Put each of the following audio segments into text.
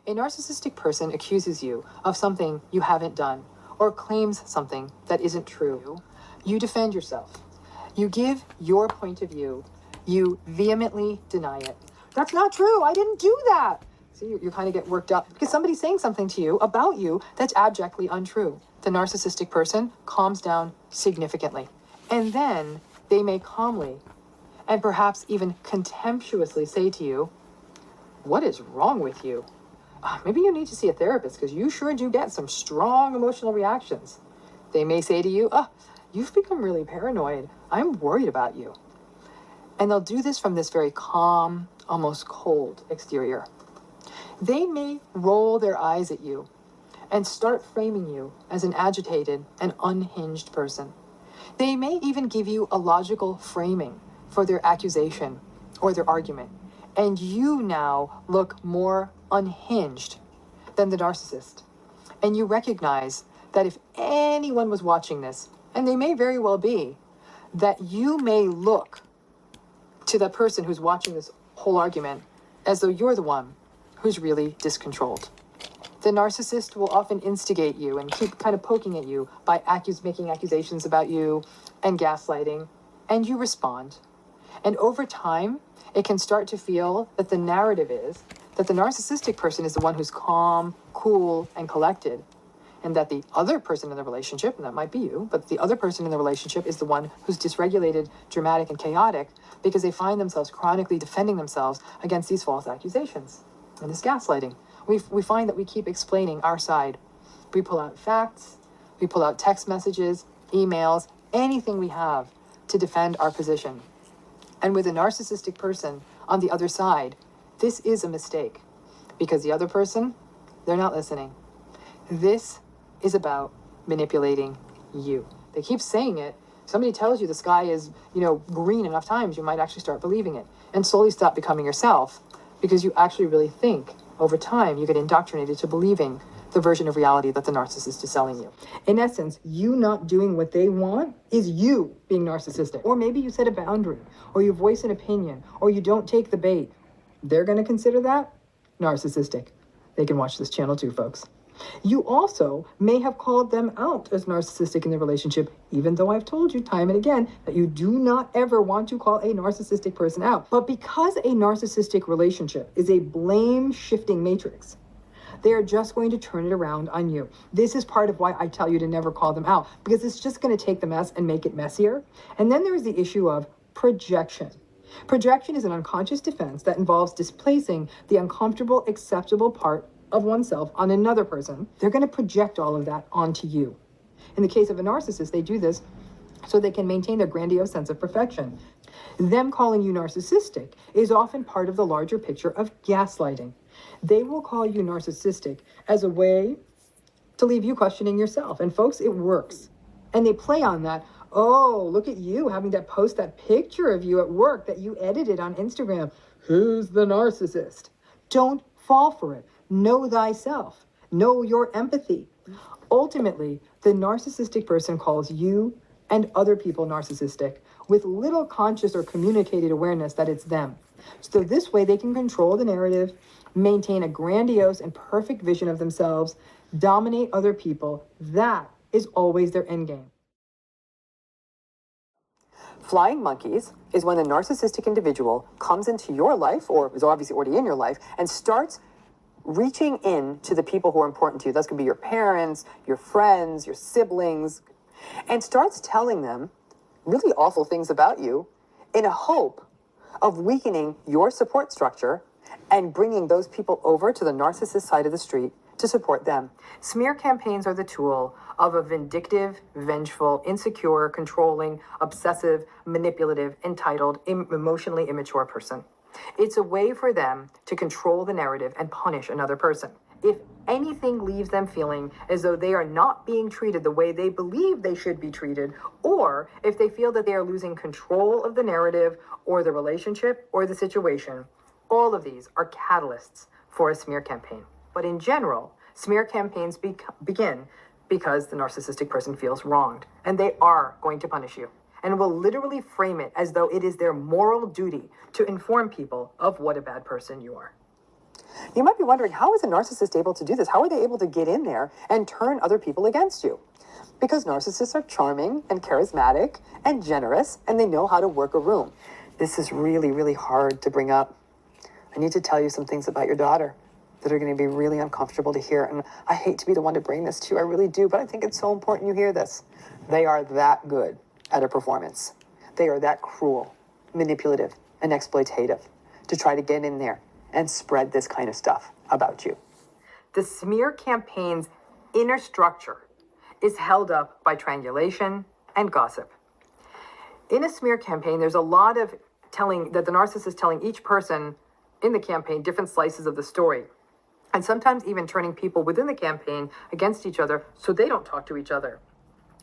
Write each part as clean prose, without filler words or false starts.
A narcissistic person accuses you of something you haven't done or claims something that isn't true. You defend yourself. You give your point of view. You vehemently deny it. That's not true. I didn't do that. See, you kind of get worked up because somebody's saying something to you about you that's abjectly untrue. The narcissistic person calms down significantly. And then they may calmly and perhaps even contemptuously say to you, "What is wrong with you? Maybe you need to see a therapist because you sure do get some strong emotional reactions." They may say to you, "You've become really paranoid. I'm worried about you." And they'll do this from this very calm, almost cold exterior. They may roll their eyes at you and start framing you as an agitated and unhinged person. They may even give you a logical framing for their accusation or their argument, and you now look more unhinged than the narcissist. And you recognize that if anyone was watching this, and they may very well be, that you may look to the person who's watching this whole argument as though you're the one who's really discontrolled. The narcissist will often instigate you and keep kind of poking at you by making accusations about you and gaslighting, and you respond. And over time, it can start to feel that the narrative is that the narcissistic person is the one who's calm, cool, and collected, and that the other person in the relationship, and that might be you, but the other person in the relationship is the one who's dysregulated, dramatic, and chaotic because they find themselves chronically defending themselves against these false accusations and this gaslighting. We find that we keep explaining our side. We pull out facts, we pull out text messages, emails, anything we have to defend our position. And with a narcissistic person on the other side, this is a mistake because the other person, they're not listening. This is about manipulating you. They keep saying it. Somebody tells you the sky is, green enough times, you might actually start believing it and slowly stop becoming yourself because you actually really think over time you get indoctrinated to believing the version of reality that the narcissist is selling you. In essence, you not doing what they want is you being narcissistic. Or maybe you set a boundary, or you voice an opinion, or you don't take the bait. They're going to consider that narcissistic. They can watch this channel too, folks. You also may have called them out as narcissistic in the relationship, even though I've told you time and again that you do not ever want to call a narcissistic person out. But because a narcissistic relationship is a blame-shifting matrix, they are just going to turn it around on you. This is part of why I tell you to never call them out, because it's just going to take the mess and make it messier. And then there's the issue of projection. Projection is an unconscious defense that involves displacing the uncomfortable, acceptable part of oneself on another person. They're going to project all of that onto you. In the case of a narcissist, they do this so they can maintain their grandiose sense of perfection. Them calling you narcissistic is often part of the larger picture of gaslighting. They will call you narcissistic as a way to leave you questioning yourself. And folks, it works. And they play on that. Oh, look at you having to post that picture of you at work that you edited on Instagram. Who's the narcissist? Don't fall for it. Know thyself. Know your empathy. Ultimately, the narcissistic person calls you and other people narcissistic with little conscious or communicated awareness that it's them. So this way they can control the narrative, maintain a grandiose and perfect vision of themselves, dominate other people. That is always their end game. Flying monkeys is when a narcissistic individual comes into your life, or is obviously already in your life, and starts reaching in to the people who are important to you. That's going to be your parents, your friends, your siblings, and starts telling them really awful things about you in a hope of weakening your support structure and bringing those people over to the narcissist side of the street to support them. Smear campaigns are the tool of a vindictive, vengeful, insecure, controlling, obsessive, manipulative, entitled, emotionally immature person. It's a way for them to control the narrative and punish another person. If anything leaves them feeling as though they are not being treated the way they believe they should be treated, or if they feel that they are losing control of the narrative or the relationship or the situation, all of these are catalysts for a smear campaign. But in general, smear campaigns begin because the narcissistic person feels wronged, and they are going to punish you, and will literally frame it as though it is their moral duty to inform people of what a bad person you are. You might be wondering, how is a narcissist able to do this? How are they able to get in there and turn other people against you? Because narcissists are charming and charismatic and generous, and they know how to work a room. This is really, really hard to bring up. I need to tell you some things about your daughter that are going to be really uncomfortable to hear. And I hate to be the one to bring this to you. I really do. But I think it's so important you hear this. They are that good at a performance. They are that cruel, manipulative, and exploitative to try to get in there and spread this kind of stuff about you. The smear campaign's inner structure is held up by triangulation and gossip. In a smear campaign, there's a lot of telling that the narcissist is telling each person in the campaign different slices of the story, and sometimes even turning people within the campaign against each other so they don't talk to each other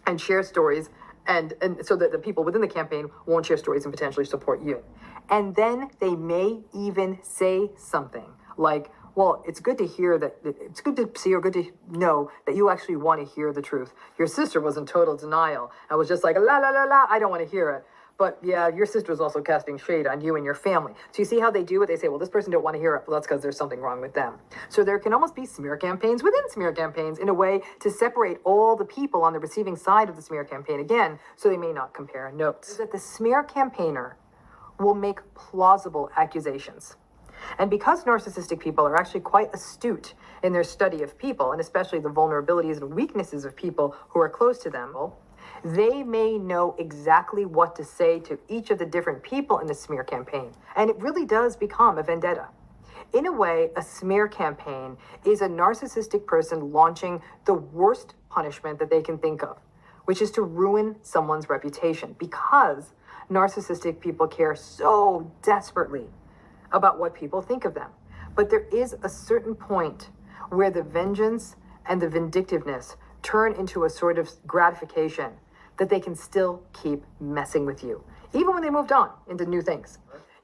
and share stories, and so that the people within the campaign won't share stories and potentially support you. And then they may even say something like, well, it's good to hear that, it's good to see or good to know that you actually want to hear the truth. Your sister was in total denial and was just like, la, la, la, la, I don't want to hear it. But yeah, your sister was also casting shade on you and your family. So you see how they do it? They say, well, this person don't want to hear it. Well, that's because there's something wrong with them. So there can almost be smear campaigns within smear campaigns in a way to separate all the people on the receiving side of the smear campaign again, so they may not compare notes. That the smear campaigner will make plausible accusations. And because narcissistic people are actually quite astute in their study of people, and especially the vulnerabilities and weaknesses of people who are close to them, they may know exactly what to say to each of the different people in the smear campaign. And it really does become a vendetta. In a way, a smear campaign is a narcissistic person launching the worst punishment that they can think of, which is to ruin someone's reputation, because narcissistic people care so desperately about what people think of them. But there is a certain point where the vengeance and the vindictiveness turn into a sort of gratification that they can still keep messing with you, even when they moved on into new things.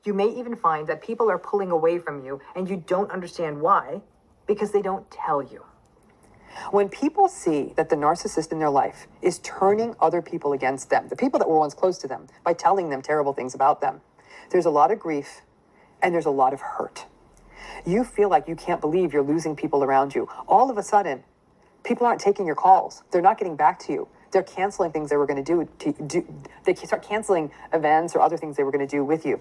You may even find that people are pulling away from you and you don't understand why, because they don't tell you. When people see that the narcissist in their life is turning other people against them, the people that were once close to them, by telling them terrible things about them, there's a lot of grief and there's a lot of hurt. You feel like you can't believe you're losing people around you. All of a sudden, people aren't taking your calls. They're not getting back to you. They're canceling things they were going to do. They start canceling events or other things they were going to do with you.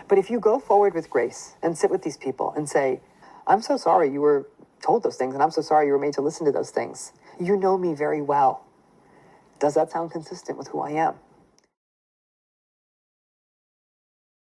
But if you go forward with grace and sit with these people and say, I'm so sorry you were told those things, and I'm so sorry you were made to listen to those things. You know me very well. Does that sound consistent with who I am?